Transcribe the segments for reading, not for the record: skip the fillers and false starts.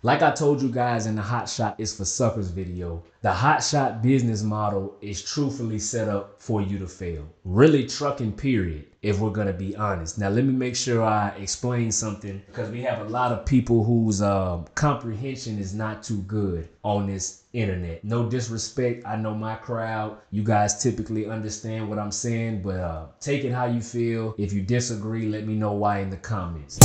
Like I told you guys in the Hot Shot is for Suckers video, the Hot Shot business model is truthfully set up for you to fail. Really trucking, period, if we're gonna be honest. Now let me make sure I explain something, because we have a lot of people whose comprehension is not too good on this internet. No disrespect, I know my crowd, you guys typically understand what I'm saying, but take it how you feel. If you disagree, let me know why in the comments.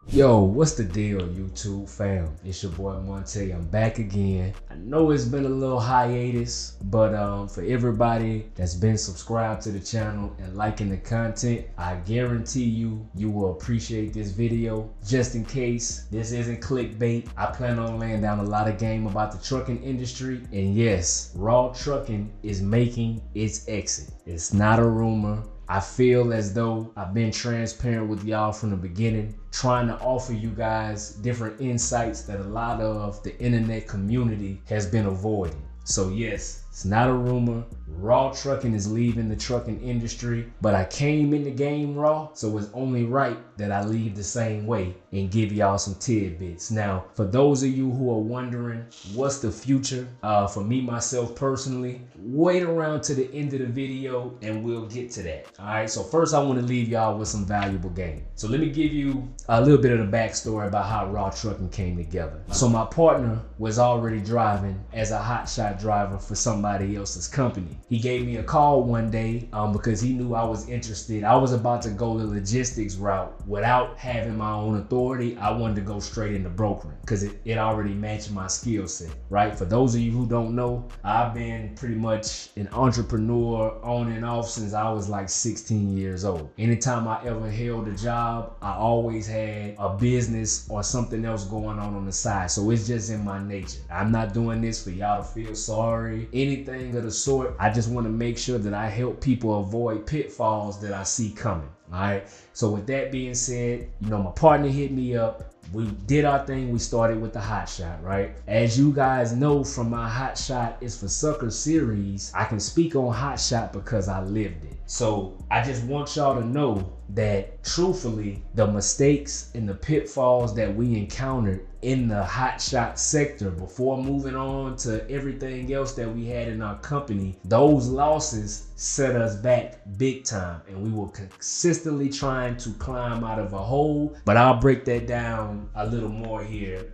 Yo, what's the deal, YouTube fam? It's your boy Monte. I'm back again. I know it's been a little hiatus, but for everybody that's been subscribed to the channel and liking the content, I guarantee you will appreciate this video. Just in case this isn't clickbait, I plan on laying down a lot of game about the trucking industry. And yes, Raw Trucking is making its exit. It's not a rumor. I feel as though I've been transparent with y'all from the beginning, trying to offer you guys different insights that a lot of the internet community has been avoiding. So yes, it's not a rumor. Raw Trucking is leaving the trucking industry, but I came in the game raw, so it's only right that I leave the same way and give y'all some tidbits. Now, for those of you who are wondering what's the future for me, myself personally, wait around to the end of the video and we'll get to that. All right, so first I want to leave y'all with some valuable game. So let me give you a little bit of the backstory about how Raw Trucking came together. So my partner was already driving as a hot shot driver for somebody else's company. He gave me a call one day because he knew I was interested. I was about to go the logistics route without having my own authority. I wanted to go straight into brokering because it already matched my skill set, right? For those of you who don't know, I've been pretty much an entrepreneur on and off since I was like 16 years old. Anytime I ever held a job, I always had a business or something else going on the side. So it's just in my nature. I'm not doing this for y'all to feel sorry, anything of the sort. I just want to make sure that I help people avoid pitfalls that I see coming. All right. So with that being said, my partner hit me up. We did our thing. We started with the Hot Shot, right? As you guys know from my Hot Shot is for Suckers series, I can speak on Hot Shot because I lived it. So I just want y'all to know that truthfully, the mistakes and the pitfalls that we encountered in the hot shot sector before moving on to everything else that we had in our company, those losses set us back big time, and we were consistently trying to climb out of a hole. But I'll break that down a little more here,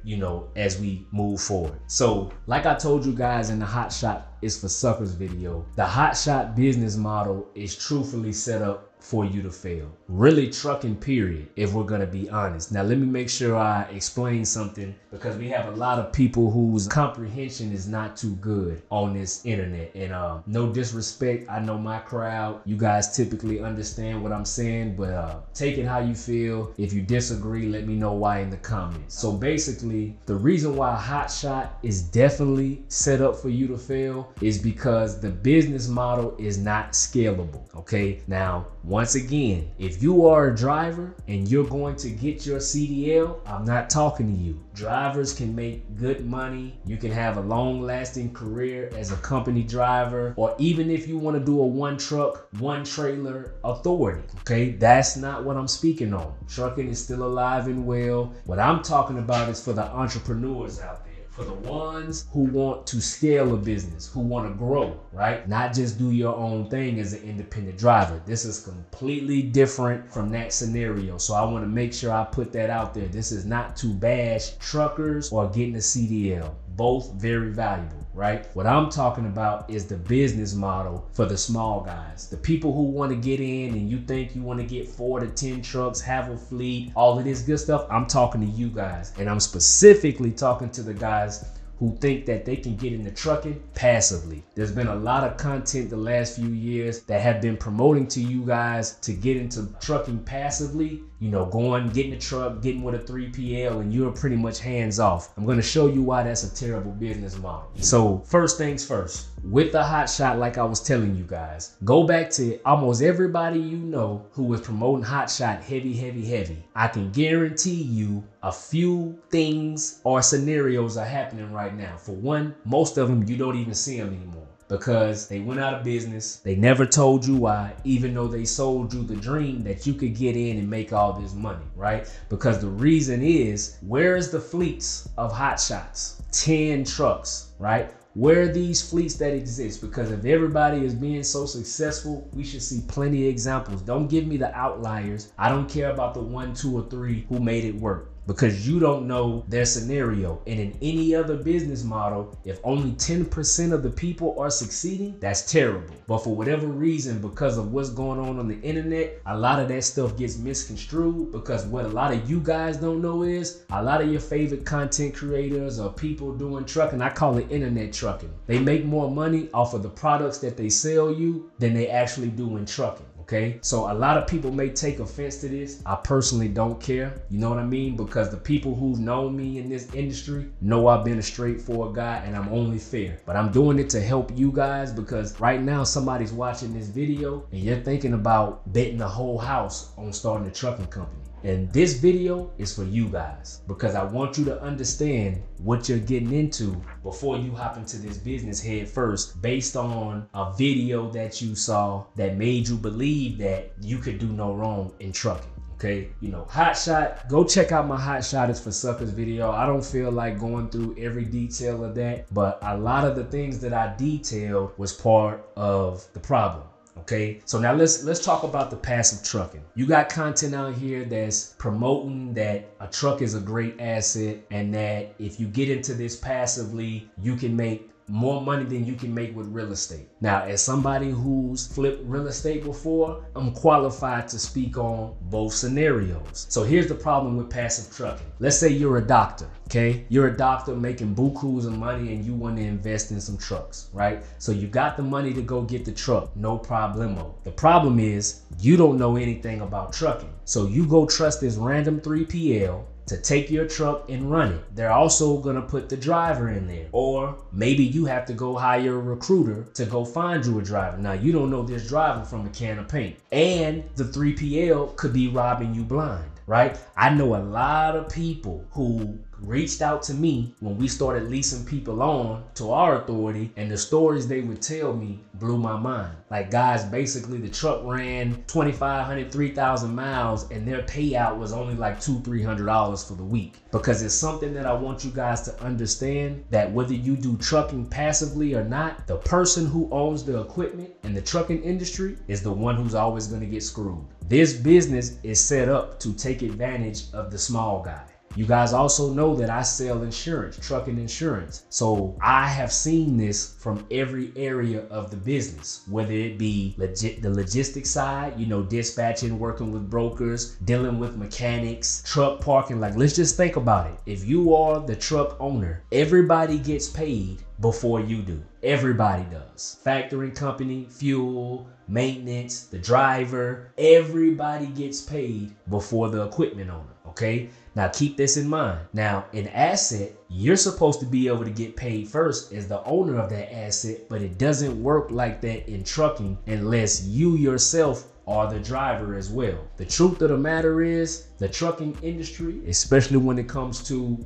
as we move forward. So like I told you guys in the Hot Shot is for Suckers video, the Hot Shot business model is truthfully set up for you to fail. Really trucking, period, if we're gonna be honest. Now let me make sure I explain something, because we have a lot of people whose comprehension is not too good on this internet. And no disrespect, I know my crowd, you guys typically understand what I'm saying, but take it how you feel. If you disagree, let me know why in the comments. So basically, the reason why Hot Shot is definitely set up for you to fail is because the business model is not scalable. Okay, now once again, if you are a driver and you're going to get your CDL, I'm not talking to you. Drivers can make good money. You can have a long-lasting career as a company driver, or even if you want to do a one truck, one trailer authority. Okay, that's not what I'm speaking on. Trucking is still alive and well. What I'm talking about is for the entrepreneurs out there. For the ones who want to scale a business, who want to grow, right? Not just do your own thing as an independent driver. This is completely different from that scenario. So I want to make sure I put that out there. This is not to bash truckers or getting a CDL. Both very valuable, right? What I'm talking about is the business model for the small guys, the people who want to get in and you think you want to get 4 to 10 trucks, have a fleet, all of this good stuff. I'm talking to you guys, and I'm specifically talking to the guys who think that they can get into trucking passively. There's been a lot of content the last few years that have been promoting to you guys to get into trucking passively. Going, getting a truck, getting with a 3PL, and you're pretty much hands off. I'm gonna show you why that's a terrible business model. So first things first, with the Hot Shot, like I was telling you guys, go back to almost everybody who was promoting Hot Shot heavy. I can guarantee you a few things or scenarios are happening right now. For one, most of them, you don't even see them anymore. because they went out of business. They never told you why, even though they sold you the dream that you could get in and make all this money, right? Because the reason is, where's the fleets of Hot Shots? 10 trucks, right? Where are these fleets that exist? Because if everybody is being so successful, we should see plenty of examples. Don't give me the outliers. I don't care about the 1, 2, or 3 who made it work, because you don't know their scenario. And in any other business model, if only 10% of the people are succeeding, that's terrible. But for whatever reason, because of what's going on the internet, a lot of that stuff gets misconstrued, because what a lot of you guys don't know is a lot of your favorite content creators or people doing trucking, I call it internet trucking. They make more money off of the products that they sell you than they actually do in trucking. Okay, so a lot of people may take offense to this. I personally don't care, you know what I mean? Because the people who've known me in this industry know I've been a straightforward guy and I'm only fair. But I'm doing it to help you guys, because right now somebody's watching this video and you're thinking about betting the whole house on starting a trucking company. And this video is for you guys, because I want you to understand what you're getting into before you hop into this business head first, based on a video that you saw that made you believe that you could do no wrong in trucking. Okay, you know, Hot Shot, go check out my Hot Shot is for Suckers video. I don't feel like going through every detail of that, but a lot of the things that I detailed was part of the problem. Okay, so now let's talk about the passive trucking. You got content out here that's promoting that a truck is a great asset, and that if you get into this passively, you can make more money than you can make with real estate. Now, as somebody who's flipped real estate before, I'm qualified to speak on both scenarios. So here's the problem with passive trucking. Let's say you're a doctor, okay? You're a doctor making bukus of money and you want to invest in some trucks, right? So you got the money to go get the truck, no problemo. The problem is you don't know anything about trucking. So you go trust this random 3PL to take your truck and run it. They're also gonna put the driver in there. Or maybe you have to go hire a recruiter to go find you a driver. Now, you don't know this driver from a can of paint. And the 3PL could be robbing you blind, right? I know a lot of people who reached out to me when we started leasing people on to our authority, and the stories they would tell me blew my mind. Like, guys, basically the truck ran 2,500, 3,000 miles and their payout was only like $200-300 for the week. Because it's something that I want you guys to understand, that whether you do trucking passively or not, the person who owns the equipment in the trucking industry is the one who's always going to get screwed. This business is set up to take advantage of the small guy. You guys also know that I sell insurance, trucking insurance. So I have seen this from every area of the business, whether it be the logistics side, you know, dispatching, working with brokers, dealing with mechanics, truck parking. Like, let's just think about it. If you are the truck owner, everybody gets paid before you do. Everybody does. Factoring company, fuel, maintenance, the driver, everybody gets paid before the equipment owner, okay? Now keep this in mind. Now, in asset, you're supposed to be able to get paid first as the owner of that asset, but it doesn't work like that in trucking unless you yourself are the driver as well. The truth of the matter is, the trucking industry, especially when it comes to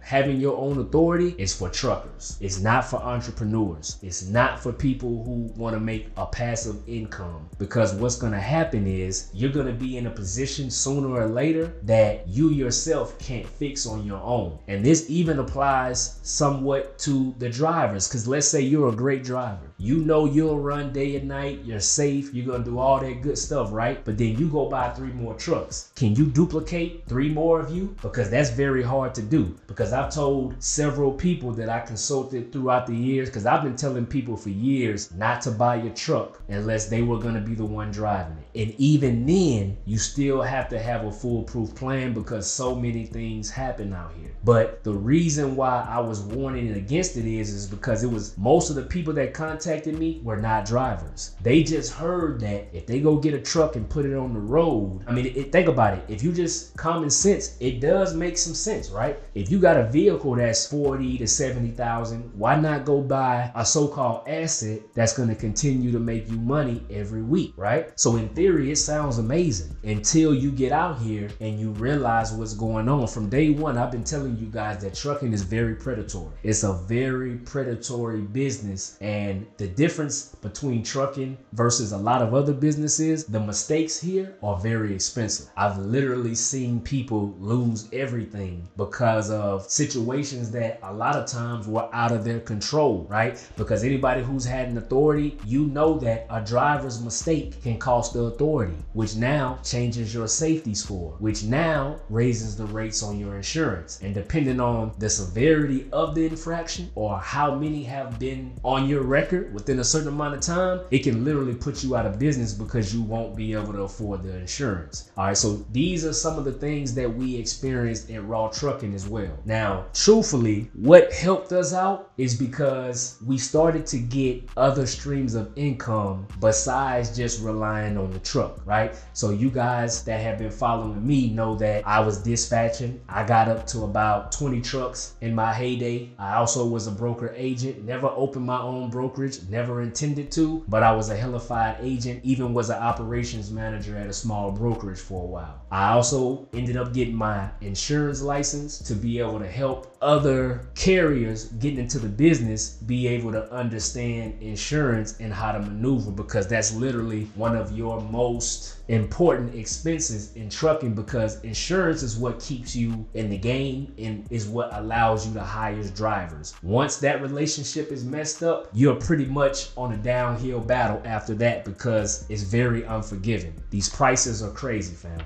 having your own authority, is for truckers. It's not for entrepreneurs. It's not for people who want to make a passive income, because what's going to happen is you're going to be in a position sooner or later that you yourself can't fix on your own. And this even applies somewhat to the drivers, because let's say you're a great driver. You know you'll run day and night, you're safe, you're going to do all that good stuff, right? But then you go buy 3 more trucks. Can you duplicate 3 more of you? Because that's very hard to do. Because I've told several people that I consulted throughout the years, because I've been telling people for years not to buy your truck unless they were going to be the one driving it. And even then, you still have to have a foolproof plan, because so many things happen out here. But the reason why I was warning against it is because it was most of the people that contacted me were not drivers. They just heard that if they go get a truck and put it on the road, I mean, think about it. If you just common sense, it does make some sense, right? If you got a vehicle that's 40 to 70,000, why not go buy a so-called asset that's going to continue to make you money every week, right? So in theory, it sounds amazing until you get out here and you realize what's going on. From day one, I've been telling you guys that trucking is very predatory. It's a very predatory business, and the difference between trucking versus a lot of other businesses, the mistakes here are very expensive. I've literally seen people lose everything because of situations that a lot of times were out of their control, right? Because anybody who's had an authority, you know that a driver's mistake can cost the authority, which now changes your safety score, which now raises the rates on your insurance. And depending on the severity of the infraction or how many have been on your record within a certain amount of time, it can literally put you out of business because you won't be able to afford the insurance. All right, so these are some of the things that we experienced in Raw Trucking as well. Now, truthfully, what helped us out is because we started to get other streams of income besides just relying on the truck, right? So you guys that have been following me know that I was dispatching. I got up to about 20 trucks in my heyday. I also was a broker agent, never opened my own brokerage, never intended to, but I was a hellified agent, even was an operations manager at a small brokerage for a while. I also ended up getting my insurance license to be able to help other carriers getting into the business be able to understand insurance and how to maneuver, because that's literally one of your most important expenses in trucking, because insurance is what keeps you in the game and is what allows you to hire drivers. Once that relationship is messed up, you're pretty much on a downhill battle after that, because it's very unforgiving. These prices are crazy, fam.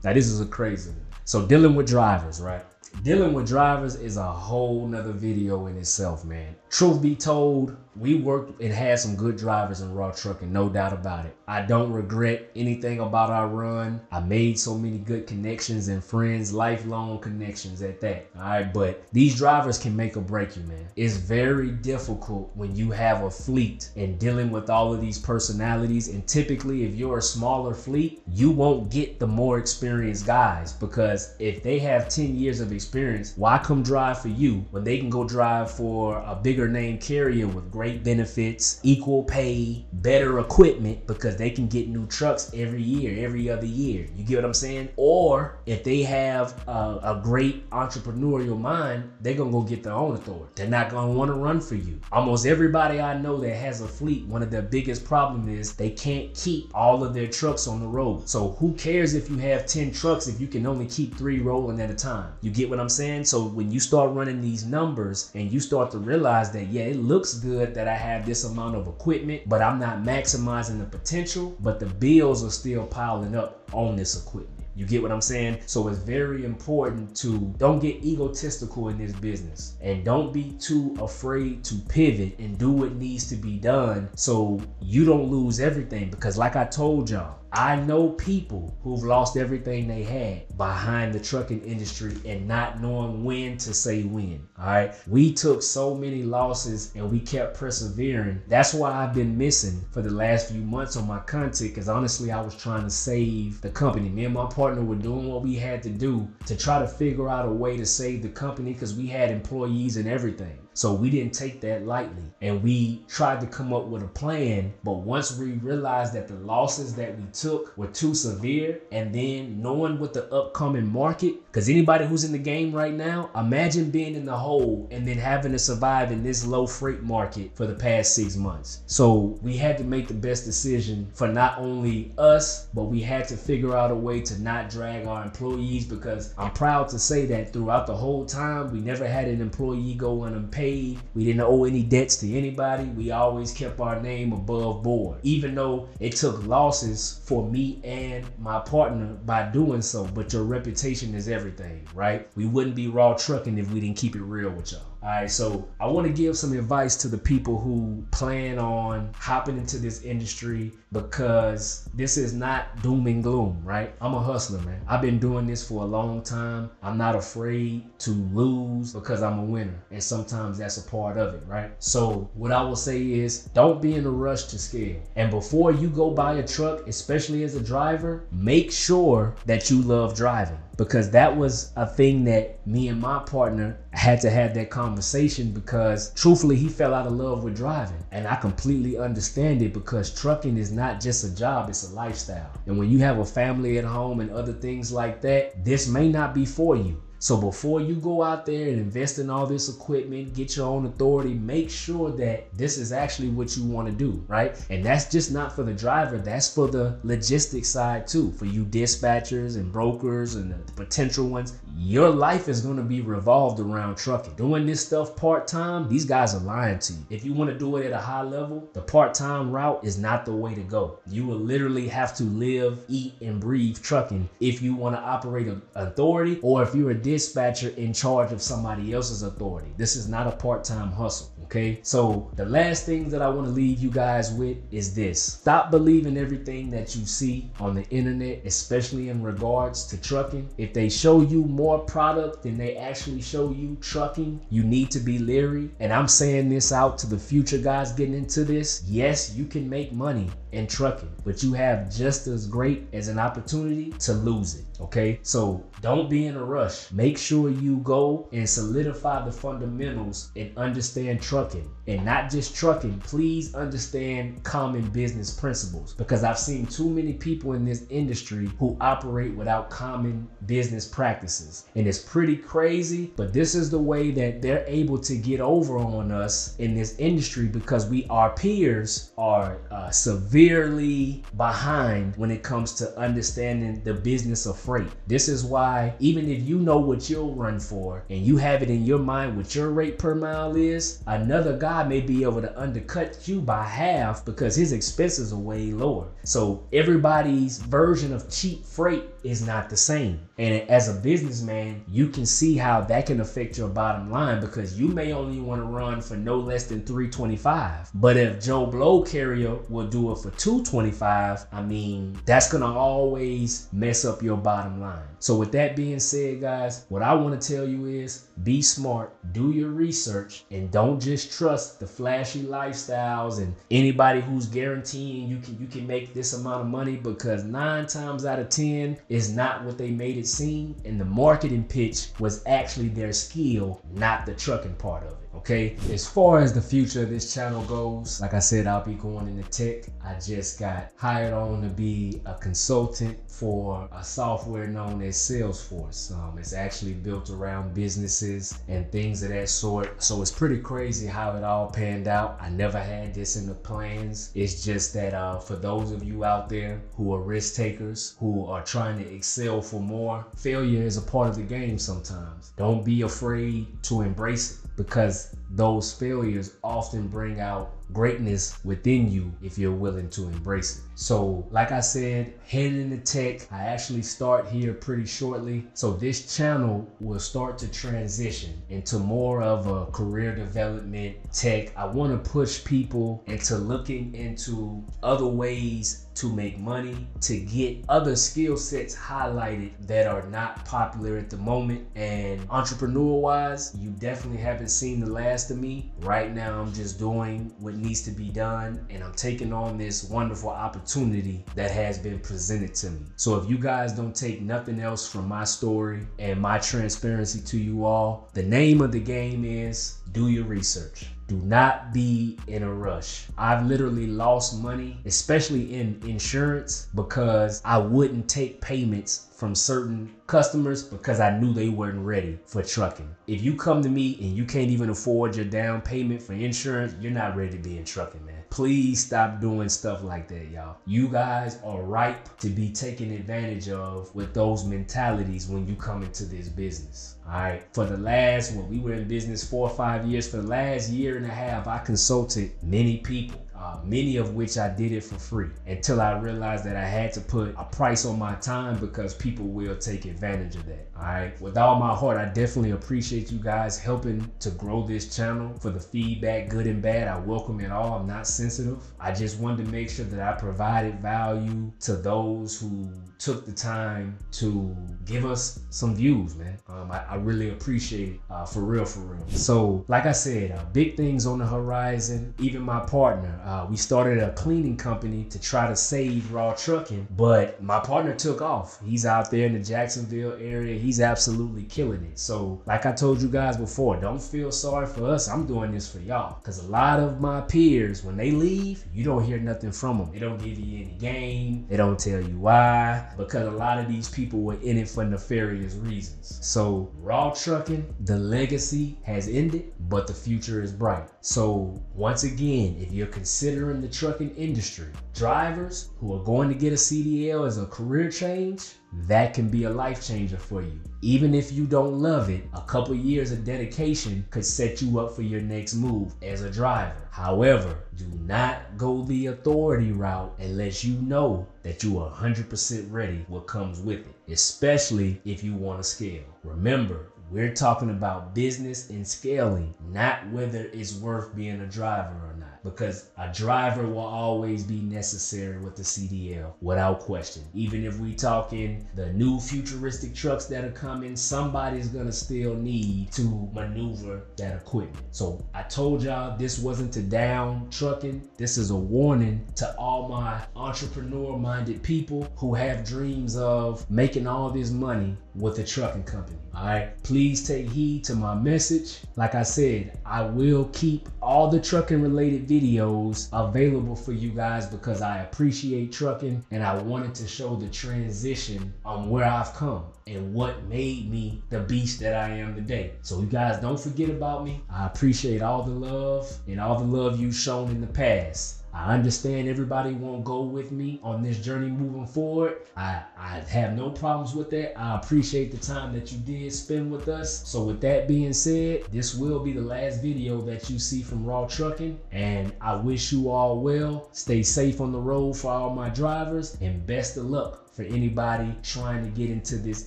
Now this is a crazy one. So dealing with drivers, right? Dealing with drivers is a whole nother video in itself, man. Truth be told, we worked and had some good drivers in Raw Trucking, no doubt about it. I don't regret anything about our run. I made so many good connections and friends, lifelong connections at that. All right, but these drivers can make or break you, man. It's very difficult when you have a fleet and dealing with all of these personalities. And typically, if you're a smaller fleet, you won't get the more experienced guys, because if they have 10 years of experience, why come drive for you when they can go drive for a bigger name carrier with great benefits, equal pay, better equipment, because they can get new trucks every year, every other year. You get what I'm saying? Or if they have a great entrepreneurial mind, they're gonna go get their own authority. They're not gonna want to run for you. Almost everybody I know that has a fleet, one of their biggest problems is they can't keep all of their trucks on the road. So who cares if you have 10 trucks if you can only keep 3 rolling at a time? You get what I'm saying? So when you start running these numbers and you start to realize that, yeah, it looks good that I have this amount of equipment, but I'm not maximizing the potential, but the bills are still piling up on this equipment. You get what I'm saying? So it's very important to don't get egotistical in this business, and don't be too afraid to pivot and do what needs to be done so you don't lose everything. Because like I told y'all, I know people who've lost everything they had behind the trucking industry and not knowing when to say when. All right, we took so many losses and we kept persevering. That's why I've been missing for the last few months on my content, because honestly I was trying to save the company. Me and my partner were doing what we had to do to try to figure out a way to save the company, because we had employees and everything. So we didn't take that lightly, and we tried to come up with a plan. But once we realized that the losses that we took were too severe, and then knowing what the upcoming market, because anybody who's in the game right now, imagine being in the hole and then having to survive in this low freight market for the past 6 months. So we had to make the best decision for not only us, but we had to figure out a way to not drag our employees, because I'm proud to say that throughout the whole time, we never had an employee go unpaid. We didn't owe any debts to anybody. We always kept our name above board, even though it took losses for me and my partner by doing so. But your reputation is everything, right? We wouldn't be Raw Trucking if we didn't keep it real with y'all. All right, so I want to give some advice to the people who plan on hopping into this industry, because this is not doom and gloom, right? I'm a hustler, man. I've been doing this for a long time. I'm not afraid to lose because I'm a winner, and sometimes that's a part of it, right? So what I will say is, don't be in a rush to scale. And before you go buy a truck, especially as a driver, make sure that you love driving, because that was a thing that me and my partner had to have that conversation, because truthfully he fell out of love with driving, and I completely understand it, because trucking is not just a job, it's a lifestyle. And when you have a family at home and other things like that, this may not be for you. So before you go out there and invest in all this equipment, get your own authority, make sure that this is actually what you want to do, right? And that's just not for the driver, that's for the logistics side too. For you dispatchers and brokers and the potential ones, your life is going to be revolved around trucking. Doing this stuff part-time, these guys are lying to you. If you want to do it at a high level, the part-time route is not the way to go. You will literally have to live, eat, and breathe trucking if you want to operate an authority, or if you're a dispatcher in charge of somebody else's authority. This is not a part-time hustle. Okay, so the last thing that I want to leave you guys with is this. Stop believing everything that you see on the internet, especially in regards to trucking. If they show you more product than they actually show you trucking, you need to be leery. And I'm saying this out to the future guys getting into this. Yes, you can make money in trucking, but you have just as great as an opportunity to lose it. Okay, so don't be in a rush. Make sure you go and solidify the fundamentals and understand trucking, and not just trucking. Please understand common business principles, because I've seen too many people in this industry who operate without common business practices, and it's pretty crazy, but this is the way that they're able to get over on us in this industry, because our peers are severely behind when it comes to understanding the business of freight. This is why, even if you know what you'll run for and you have it in your mind what your rate per mile is, another guy may be able to undercut you by half because his expenses are way lower. So everybody's version of cheap freight is not the same. And as a businessman, you can see how that can affect your bottom line, because you may only want to run for no less than $325. But if Joe Blow Carrier will do it for $225, I mean, that's gonna always mess up your bottom line. So with that being said, guys, what I want to tell you is be smart, do your research, and don't just trust the flashy lifestyles and anybody who's guaranteeing you can make this amount of money, because 9 times out of 10 is not what they made it seem, and the marketing pitch was actually their skill, not the trucking part of it. Okay, as far as the future of this channel goes, like I said, I'll be going into tech. I just got hired on to be a consultant for a software known as Salesforce. It's actually built around businesses and things of that sort. So it's pretty crazy how it all panned out. I never had this in the plans. It's just that for those of you out there who are risk takers, who are trying to excel for more, failure is a part of the game sometimes. Don't be afraid to embrace it, because those failures often bring out greatness within you if you're willing to embrace it. So like I said, heading into tech, I actually start here pretty shortly. So this channel will start to transition into more of a career development tech. I want to push people into looking into other ways to make money, to get other skill sets highlighted that are not popular at the moment. And entrepreneur wise, you definitely haven't seen the last of me. Right now, I'm just doing what needs to be done, and I'm taking on this wonderful opportunity that has been presented to me. So if you guys don't take nothing else from my story and my transparency to you all, the name of the game is do your research. Do not be in a rush. I've literally lost money, especially in insurance, because I wouldn't take payments from certain customers because I knew they weren't ready for trucking. If you come to me and you can't even afford your down payment for insurance, you're not ready to be in trucking, man. Please stop doing stuff like that, y'all. You guys are ripe to be taken advantage of with those mentalities when you come into this business. All right, for the last, we were in business 4 or 5 years. For the last year and a half, I consulted many people. Many of which I did it for free, until I realized that I had to put a price on my time, because people will take advantage of that. All right, with all my heart, I definitely appreciate you guys helping to grow this channel. For the feedback, good and bad, I welcome it all. I'm not sensitive. I just wanted to make sure that I provided value to those who took the time to give us some views, man. I really appreciate it, for real, for real. So like I said, big things on the horizon. Even my partner, we started a cleaning company to try to save Raw Trucking, but my partner took off. He's out there in the Jacksonville area. He's absolutely killing it. So like I told you guys before, don't feel sorry for us. I'm doing this for y'all, because a lot of my peers, when they leave, you don't hear nothing from them. They don't give you any game. They don't tell you why, because a lot of these people were in it for nefarious reasons. So Raw Trucking, the legacy has ended, but the future is bright. So once again, if you're considering the trucking industry, drivers who are going to get a CDL as a career change, that can be a life changer for you. Even if you don't love it, a couple years of dedication could set you up for your next move as a driver. However, do not go the authority route unless you know that you are 100% ready what comes with it, especially if you want to scale. Remember, we're talking about business and scaling, not whether it's worth being a driver or not, because a driver will always be necessary with the CDL without question. Even if we talking the new futuristic trucks that are coming, somebody's gonna still need to maneuver that equipment. So I told y'all this wasn't to down trucking. This is a warning to all my entrepreneur-minded people who have dreams of making all this money with a trucking company. All right, please take heed to my message. Like I said, I will keep all the trucking related videos available for you guys because I appreciate trucking and I wanted to show the transition on where I've come and what made me the beast that I am today. So you guys don't forget about me. I appreciate all the love and all the love you've shown in the past. I understand everybody won't go with me on this journey moving forward. I have no problems with that. I appreciate the time that you did spend with us. So with that being said, this will be the last video that you see from Raw Trucking, and I wish you all well. Stay safe on the road for all my drivers, and best of luck for anybody trying to get into this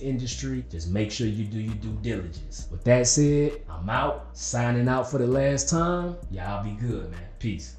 industry. Just make sure you do your due diligence. With that said, I'm out, signing out for the last time. Y'all be good, man. Peace.